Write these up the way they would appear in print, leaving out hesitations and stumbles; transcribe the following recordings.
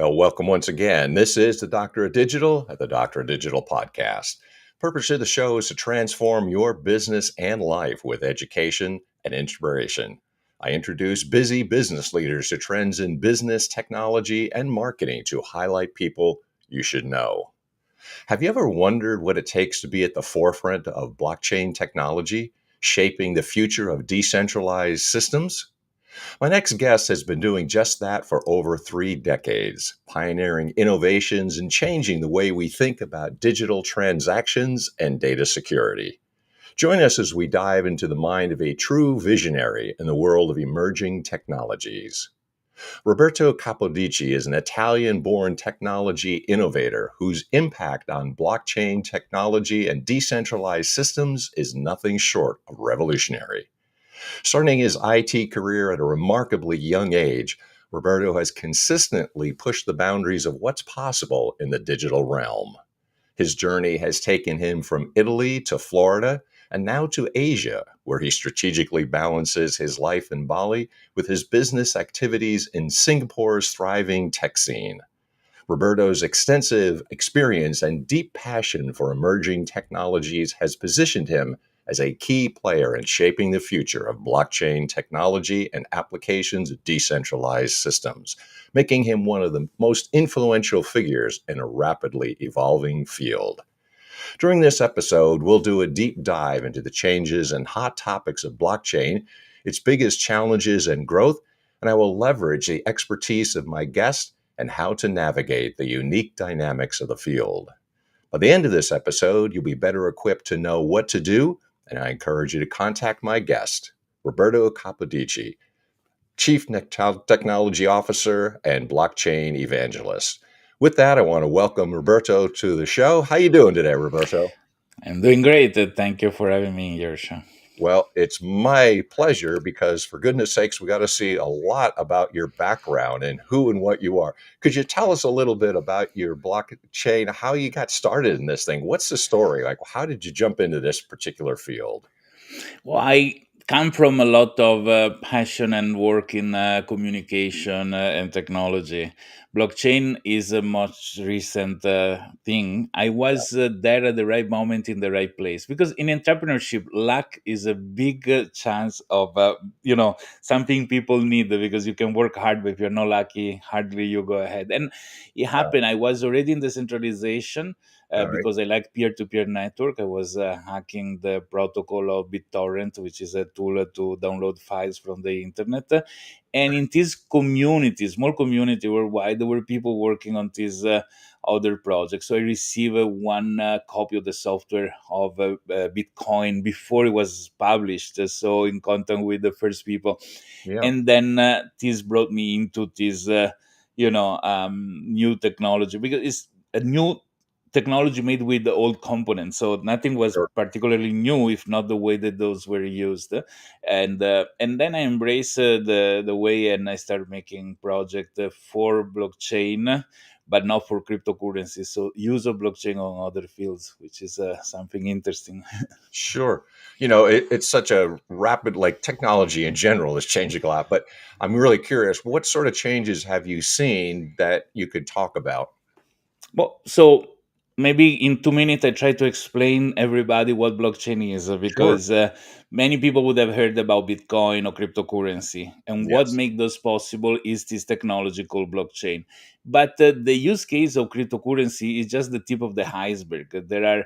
Well, welcome once again. This is the Doctor of Digital at the Doctor of Digital podcast. Purpose of the show is to transform your business and life with education and inspiration. I introduce busy business leaders to trends in business, technology, and marketing to highlight people you should know. Have you ever wondered what it takes to be at the forefront of blockchain technology, shaping the future of decentralized systems? My next guest has been doing just that for over 3 decades, pioneering innovations and changing the way we think about digital transactions and data security. Join us as we dive into the mind of a true visionary in the world of emerging technologies. Roberto Capodieci is an Italian born technology innovator whose impact on blockchain technology and decentralized systems is nothing short of revolutionary. Starting his IT career at a remarkably young age, Roberto has consistently pushed the boundaries of what's possible in the digital realm. His journey has taken him from Italy to Florida and now to Asia, where he strategically balances his life in Bali with his business activities in Singapore's thriving tech scene. Roberto's extensive experience and deep passion for emerging technologies has positioned him as a key player in shaping the future of blockchain technology and applications of decentralized systems, making him one of the most influential figures in a rapidly evolving field. During this episode, we'll do a deep dive into the changes and hot topics of blockchain, its biggest challenges and growth, and I will leverage the expertise of my guest and how to navigate the unique dynamics of the field. By the end of this episode, you'll be better equipped to know what to do, and I encourage you to contact my guest, Roberto Capodieci, Chief Technology Officer and Blockchain Evangelist. With that, I want to welcome Roberto to the show. How you doing today, Roberto? I'm doing great. Thank you for having me in your show. Well, it's my pleasure because, for goodness sakes, we got to see a lot about your background and who and what you are. Could you tell us a little bit about your blockchain, how you got started in this thing? What's the story? Like, how did you jump into this particular field? Well, I come from a lot of passion and work in communication and technology. Blockchain is a much recent thing. I was there at the right moment in the right place because in entrepreneurship, luck is a big chance of something people need because you can work hard, but if you're not lucky, hardly you go ahead. And it Uh, happened. I was already in decentralization all right. because I like peer-to-peer network. I was hacking the protocol of BitTorrent, which is a tool to download files from the internet. And in this community, small community worldwide, there were people working on this other projects. So I received one copy of the software of Bitcoin before it was published. So in contact with the first people, Yeah. and then this brought me into this, new technology because it's a new technology made with the old components, so nothing was Sure. particularly new if not the way that those were used. And then I embraced the way, and I started making project for blockchain, but not for cryptocurrency, so use of blockchain on other fields, which is something interesting. Sure. It's such a rapid, like technology in general is changing a lot, but I'm really curious, what sort of changes have you seen that you could talk about? Well, so maybe in 2 minutes I try to explain everybody what blockchain is, Sure. because many people would have heard about Bitcoin or cryptocurrency, and what Yes. makes those possible is this technology called blockchain. But the use case of cryptocurrency is just the tip of the iceberg. There are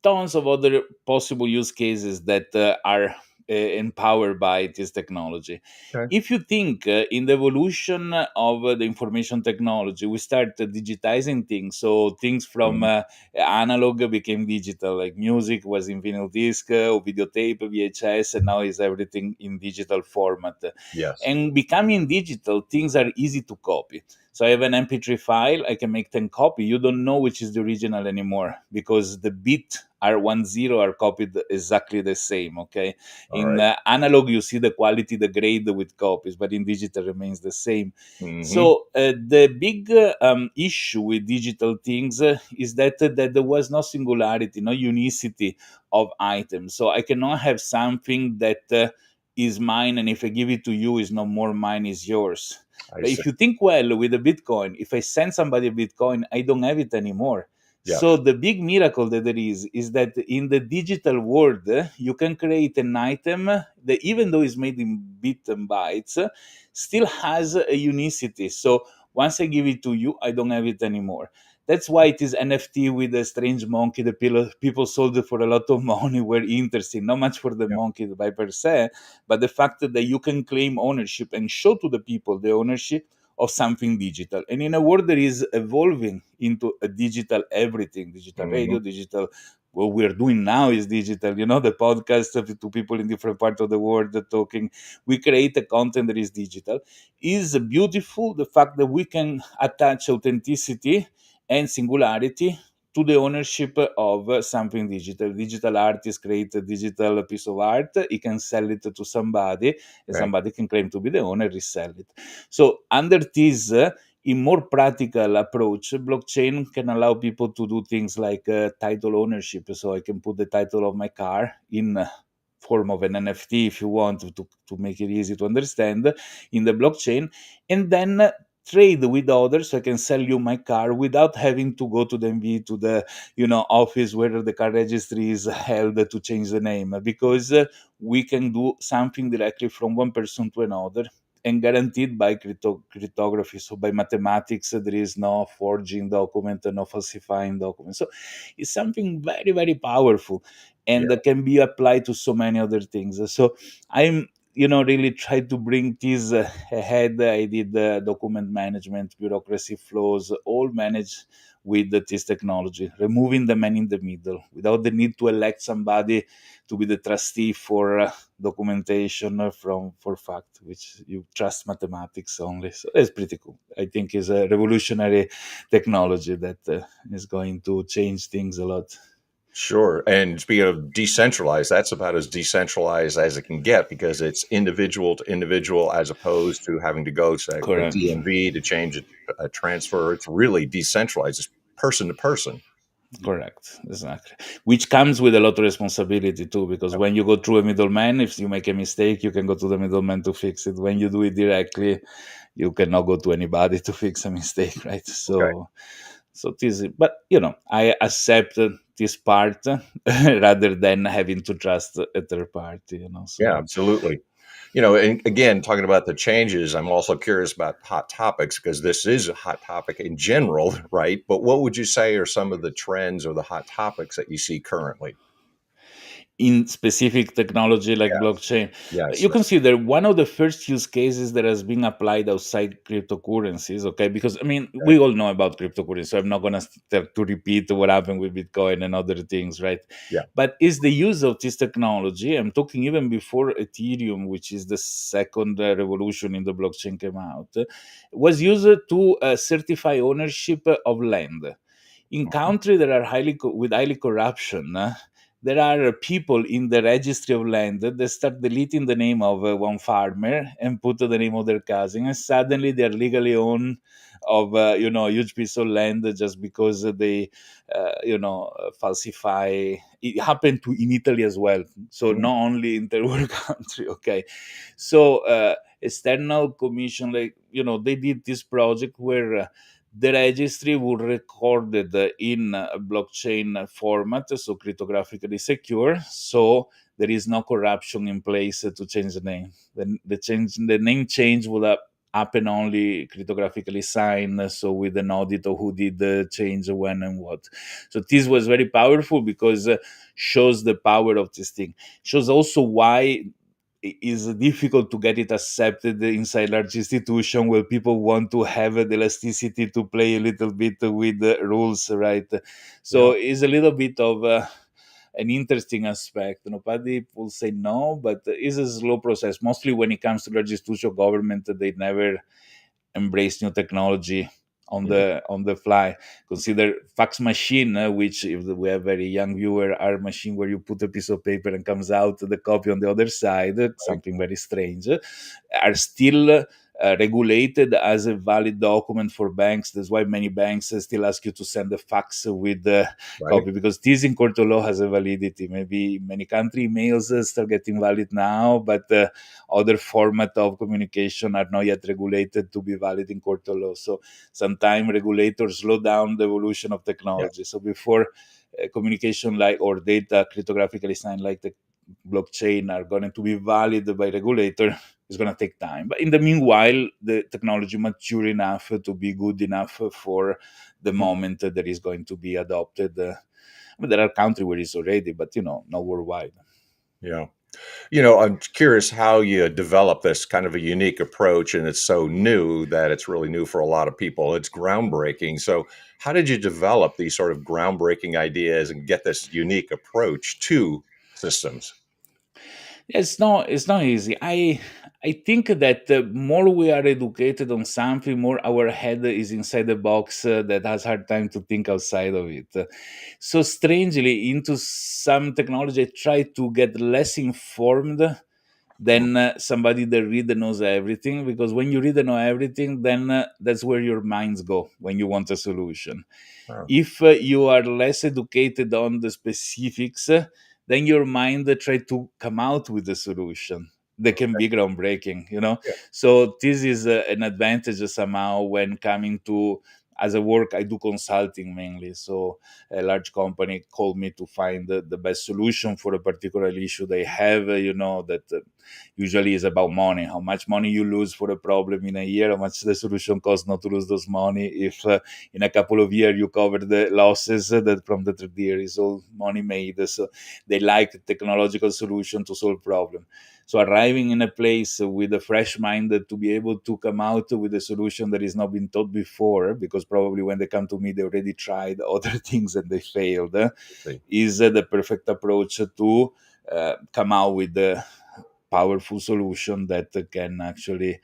tons of other possible use cases that are empowered by this technology. Okay. If you think in the evolution of the information technology, we start digitizing things. So things from Mhm. analog became digital, like music was in vinyl disc or videotape, VHS, and now is everything in digital format. Yes. And becoming digital, things are easy to copy. So I have an MP3 file, I can make 10 copy. You don't know which is the original anymore because the bit R10 are copied exactly the same. Okay. All In right. analog, you see the quality, the grade with copies, but in digital remains the same. Hmm. So the big issue with digital things is that there was no singularity, no unicity of items. So I cannot have something that is mine, and if I give it to you, is no more mine, is yours. I But see. if you think well with the Bitcoin, if I send somebody a Bitcoin, I don't have it anymore. Yeah. So the big miracle that there is that in the digital world, you can create an item that, even though it's made in bit and bytes, still has a unicity. So once I give it to you, I don't have it anymore. That's why it is NFT with a strange monkey. The people sold it for a lot of money. Were interesting, not much for the Yeah. monkey by per se, but the fact that you can claim ownership and show to the people the ownership of something digital. And in a world that is evolving into a digital everything, digital Hmm. radio, digital, what we're doing now is digital, the podcast to people in different parts of the world talking. We create a content that is digital. Is beautiful the fact that we can attach authenticity and singularity to the ownership of something digital. Digital artist create a digital piece of art, he can sell it to somebody, and Right. somebody can claim to be the owner, resell it. So under this, in more practical approach, blockchain can allow people to do things like title ownership. So I can put the title of my car in form of an NFT, if you want to make it easy to understand, in the blockchain, and then trade with others. So I can sell you my car without having to go to the MV, to the office where the car registry is held, to change the name, because we can do something directly from one person to another, and guaranteed by cryptography. So by mathematics, there is no forging document, no falsifying document. So it's something very, very powerful, Yeah. and that can be applied to so many other things. So I'm really tried to bring this ahead. I did document management, bureaucracy flows, all managed with this technology, removing the man in the middle without the need to elect somebody to be the trustee for documentation from for fact, which you trust mathematics only. So it's pretty cool. I think is a revolutionary technology that is going to change things a lot. Sure. And speaking of decentralized, that's about as decentralized as it can get because it's individual to individual as opposed to having to go to the Correct. DMV to change a transfer. It's really decentralized. It's person to person. Correct, exactly. Which comes with a lot of responsibility too, because when you go through a middleman, if you make a mistake, you can go to the middleman to fix it. When you do it directly, you cannot go to anybody to fix a mistake, right? Okay. So this, but I accept this part rather than having to trust a third party. Yeah, So absolutely. And again, talking about the changes, I'm also curious about hot topics because this is a hot topic in general, right? But what would you say are some of the trends or the hot topics that you see currently? in specific technology like Yes. blockchain, Yes. you consider one of the first use cases that has been applied outside cryptocurrencies. Okay, because I mean Okay. we all know about cryptocurrency, so I'm not going to repeat what happened with Bitcoin and other things, right? Yeah. But is the use of this technology, I'm talking even before Ethereum, which is the second revolution in the blockchain, came out, was used to certify ownership of land in Mhm. countries that are with highly corruption. There are people in the registry of land that start deleting the name of one farmer and put the name of their cousin, and suddenly they are legally owned of a huge piece of land just because they falsify. It happened to in Italy as well, so Mm. not only in third world country. Okay, so external commission, like they did this project where the registry would record it in a blockchain format, so cryptographically secure, so there is no corruption in place to change the name. The name change would happen only cryptographically signed, so with an audit of who did the change, when and what. So this was very powerful because shows the power of this thing. Shows also why it is difficult to get it accepted inside large institution where people want to have the elasticity to play a little bit with the rules, right? So Yeah. it's a little bit of an interesting aspect. Nobody will say no, but it's a slow process. Mostly when it comes to large institution government, they never embrace new technology Yeah. on the fly. Consider fax machine, which, if we have very young viewer, are machine where you put a piece of paper and comes out the copy on the other side, Right. something very strange, are still regulated as a valid document for banks. That's why many banks still ask you to send a fax with the Right. copy, because this in court of law has a validity. Maybe many country emails start getting valid now, but other format of communication are not yet regulated to be valid in court of law. So sometimes regulators slow down the evolution of Yeah. technology. So before communication like or data cryptographically signed like the blockchain are going to be valid by regulator, it's going to take time. But in the meanwhile, the technology mature enough to be good enough for the Hmm. moment that is going to be adopted. I mean, there are countries where it's already, but not worldwide. Yeah. I'm curious how you develop this kind of a unique approach, and it's so new that it's really new for a lot of people. It's groundbreaking. So, how did you develop these sort of groundbreaking ideas and get this unique approach to systems? It's not easy. I think that the more we are educated on something, more our head is inside the box that has hard time to think outside of it. So strangely, into some technology, I try to get less informed Mm. than somebody that really knows everything. Because when you really know everything, then that's where your minds go when you want a solution. Oh, If you are less educated on the specifics, then your mind try to come out with a solution that can okay. be groundbreaking. Yeah. So this is an advantage somehow when coming to, as a work, I do consulting mainly. So a large company called me to find the best solution for a particular issue they have, that usually is about money, how much money you lose for a problem in a year, how much the solution costs not to lose those money. If in a couple of years you cover the losses, that from the third year is all money made. So they like technological solution to solve problem. So arriving in a place with a fresh mind to be able to come out with a solution that is not been taught before, because probably when they come to me they already tried other things and they failed, Let's see. is the perfect approach to come out with the powerful solution that can actually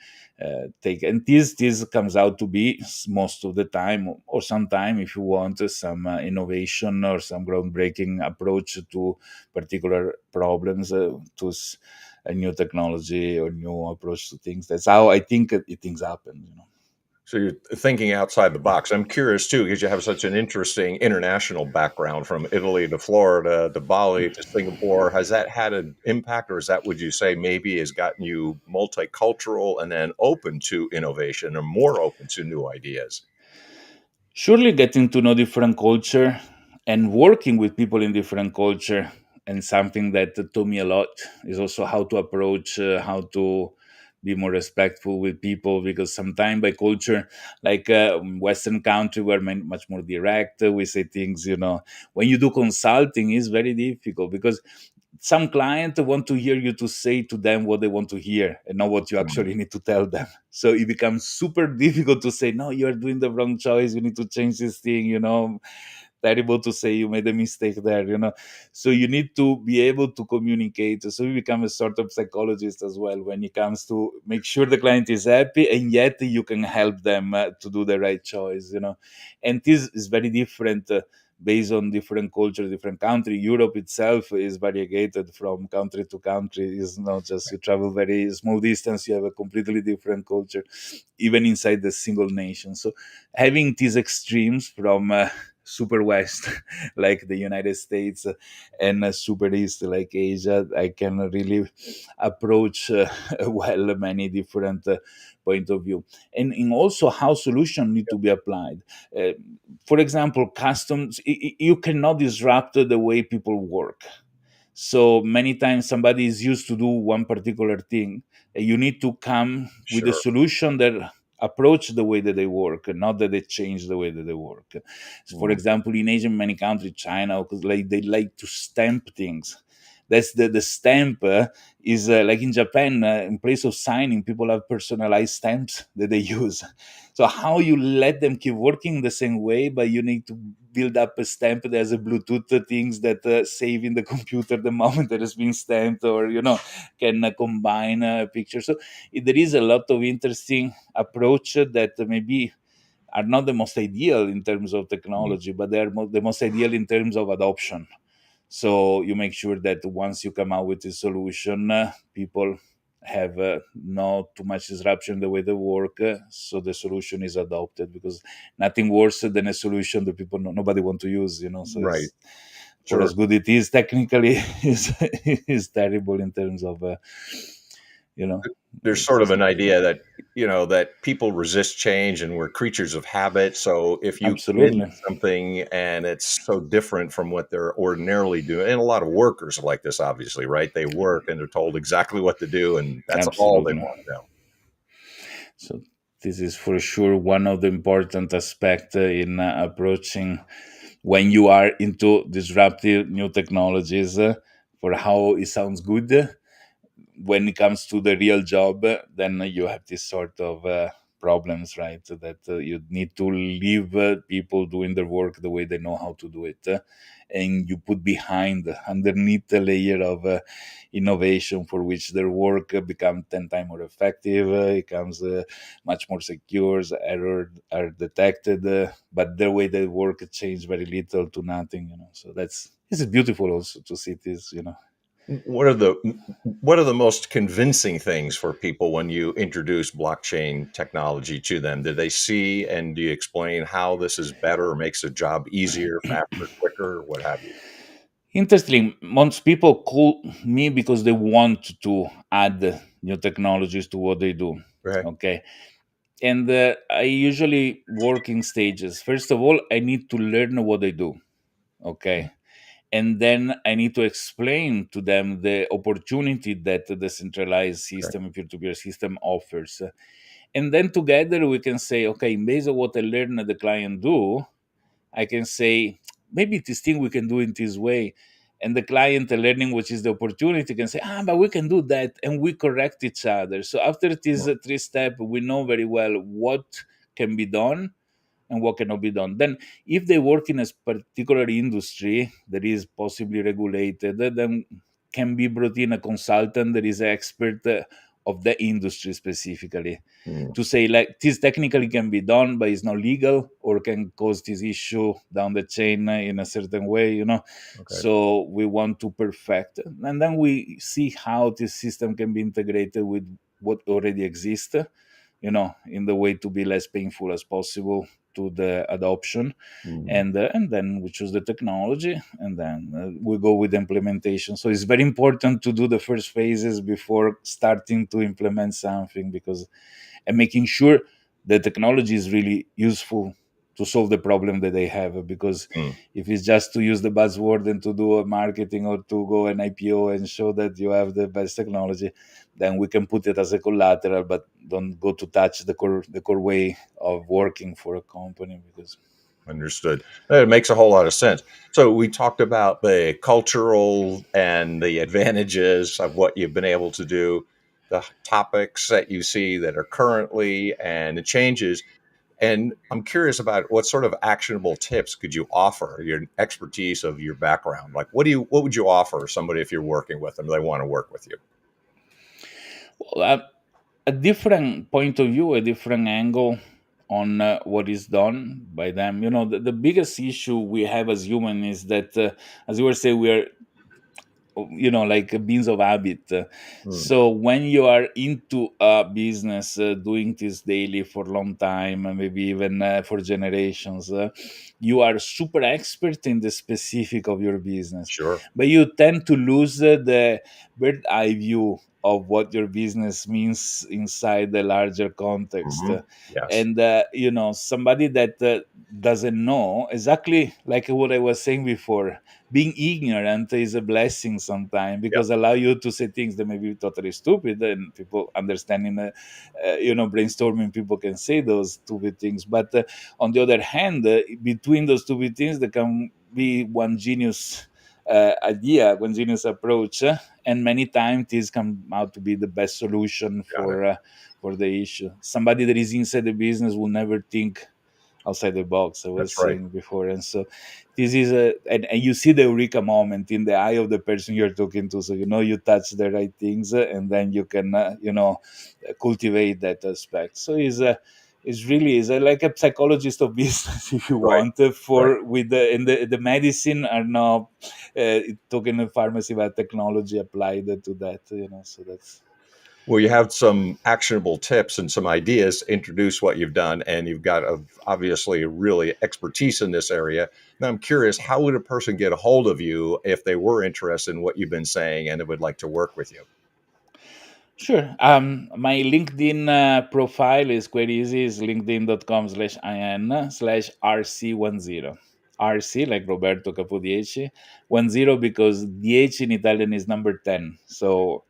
take. And this comes out to be most of the time, or sometime, if you want, some innovation or some groundbreaking approach to particular problems, a new technology or new approach to things. That's how I think things happen. So you're thinking outside the box. I'm curious too, because you have such an interesting international background from Italy to Florida to Bali to Singapore. Has that had an impact, or is that, would you say, maybe has gotten you multicultural and then open to innovation or more open to new ideas? Surely getting to know different culture and working with people in different culture, and something that taught me a lot is also how to approach, how to be more respectful with people, because sometimes by culture, like Western country, we're much more direct. We say things, when you do consulting, is very difficult because some clients want to hear you to say to them what they want to hear and not what you Mm. actually need to tell them. So it becomes super difficult to say, no, you're doing the wrong choice, you need to change this thing. Terrible to say you made a mistake there. So you need to be able to communicate. So you become a sort of psychologist as well when it comes to make sure the client is happy, and yet you can help them to do the right choice. And this is very different, based on different culture, different country. Europe itself is variegated from country to country. It's not just you travel very small distance, you have a completely different culture, even inside the single nation. So having these extremes from super west like the United States, and super east like Asia, I can really approach well many different point of view, and in also how solutions need to be applied. Uh, for example, customs, you cannot disrupt the way people work. So many times somebody is used to do one particular thing. You need to come with a Sure. solution that approach the way that they work, not that they change the way that they work. So for Mm. example, in Asian many countries, China, because like they like to stamp things. That's the stamp is like in Japan. In place of signing, people have personalized stamps that they use. So how you let them keep working the same way, but you need to build up a stamp that has a Bluetooth things that save in the computer the moment that has been stamped, or can combine pictures. So there is a lot of interesting approach that maybe are not the most ideal in terms of Mm. technology, but they are the most ideal in terms of adoption. So you make sure that once you come out with a solution, people have not too much disruption the way they work, so the solution is adopted, because nothing worse than a solution that people nobody want to use, so Right. it's, for Sure. as good it is technically, is terrible in terms of you know There's sort of an idea that, that people resist change and we're creatures of habit. So if you commit absolutely. to something and it's so different from what they're ordinarily doing, and a lot of workers are like this, obviously, right? They work and they're told exactly what to do, and that's all they Absolutely. want to know. So this is for sure one of the important aspects in approaching when you are into disruptive new technologies, for how it sounds good. When it comes to the real job, then you have this sort of problems, right? That you need to leave people doing their work the way they know how to do it, and you put behind, underneath the layer of innovation, for which their work become 10 times more effective, it becomes much more secure, errors are detected, but the way they work change very little to nothing, so that's, this is beautiful also to see this. What are the what are the most convincing things for people when you introduce blockchain technology to them? Do they see, and do you explain how this is better or makes a job easier, faster, quicker, what have you? Interesting. Most people call me because they want to add new technologies to what they do. Okay. Okay. And I usually work in stages. First of all, I need to learn what they do. Okay. And then I need to explain to them the opportunity that the decentralized Okay. system, peer-to-peer system offers. And then together we can say, okay, based on what I learned the client do, I can say, maybe this thing we can do in this way. And the client learning, which is the opportunity, can say, but we can do that. And we correct each other. So after this three step, we know very well what can be done and what cannot be done. Then, if they work in a particular industry that is possibly regulated, then can be brought in a consultant that is expert of the industry specifically, Mm, to say, like, this technically can be done but it's not legal, or can cause this issue down the chain in a certain way. okay. So we want to perfect, and then we see how this system can be integrated with what already exists, in the way to be less painful as possible to the adoption. Mhm. And then we choose the technology, and then we go with the implementation. So it's very important to do the first phases before starting to implement something, because, and making sure the technology is really useful to solve the problem that they have. Because Mm. if it's just to use the buzzword and to do a marketing, or to go an IPO and show that you have the best technology, then we can put it as a collateral, but don't go to touch the core way of working for a company, because Understood. It makes a whole lot of sense. So we talked about the cultural and the advantages of what you've been able to do, the topics that you see that are currently, and the changes. And I'm curious about what sort of actionable tips could you offer, your expertise of your background? Like, what would you offer somebody if you're working with them, they want to work with you? well, a different point of view, a different angle on what is done by them. The biggest issue we have as human is that, as you were saying, we are, like beings of habit. Mm, So when you are into a business, doing this daily for a long time, and maybe even for generations, you are super expert in the specific of your business, sure. but you tend to lose the bird eye view of what your business means inside the larger context. Hmm. Yes. And somebody that doesn't know, exactly like what I was saying before, being ignorant is a blessing sometimes, Yep. because allow you to say things that may be totally stupid, and people understanding, brainstorming, people can say those stupid things. But on the other hand, between those stupid things, there can be one genius idea, one genius approach, and many times this come out to be the best solution Got it. for the issue. Somebody that is inside the business will never think outside the box, I was That's right. saying before. And so this is and you see the eureka moment in the eye of the person you're talking to. So you touch the right things, and then you can cultivate that aspect. So it's really is like a psychologist of business, if you Right. want, Right. for with the medicine are now talking in pharmacy about technology applied to that. So that's. Well, you have some actionable tips and some ideas to introduce what you've done, and you've got obviously really expertise in this area. Now, I'm curious, how would a person get a hold of you if they were interested in what you've been saying and they would like to work with you? Sure. My LinkedIn profile is quite easy. It's linkedin.com/in/rc10. RC like Roberto Capodieci. 10 because the H in Italian is number 10. So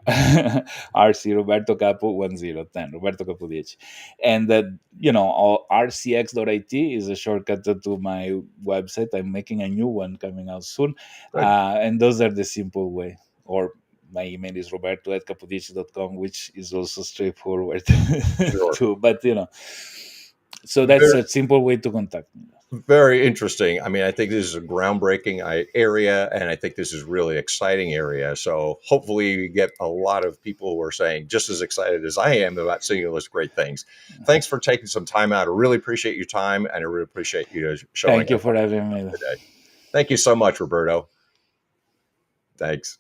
RC Roberto Capo 1010. Roberto Capodieci. And rcx.it is a shortcut to my website. I'm making a new one coming out soon. Good. And those are the simple way. Or my email is roberto@capodici.com, which is also straightforward Sure. too. But so that's Very, a simple way to contact me. very interesting. I mean, I think this is a groundbreaking area, and I think this is really exciting area. So hopefully we get a lot of people who are saying just as excited as I am about seeing all those great things. Thanks for taking some time out. I really appreciate your time, and I really appreciate you showing Thank you up for on having me. today. Thank you so much, Roberto. Thanks.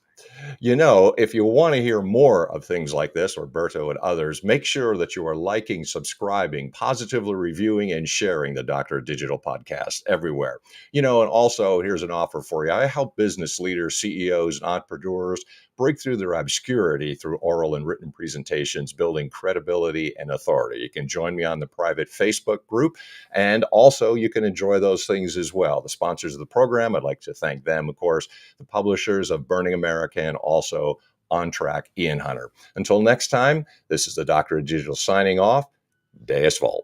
If you want to hear more of things like this, Roberto and others, make sure that you are liking, subscribing, positively reviewing, and sharing the Doctor of Digital podcast everywhere. And also here's an offer for you. I help business leaders, CEOs, and entrepreneurs break through their obscurity through oral and written presentations, building credibility and authority. You can join me on the private Facebook group, and also you can enjoy those things as well. The sponsors of the program, I'd like to thank them, of course, the publishers of Burning America, and also On Track, Ian Hunter. Until next time, this is the Doctor of Digital signing off. Deus Volt.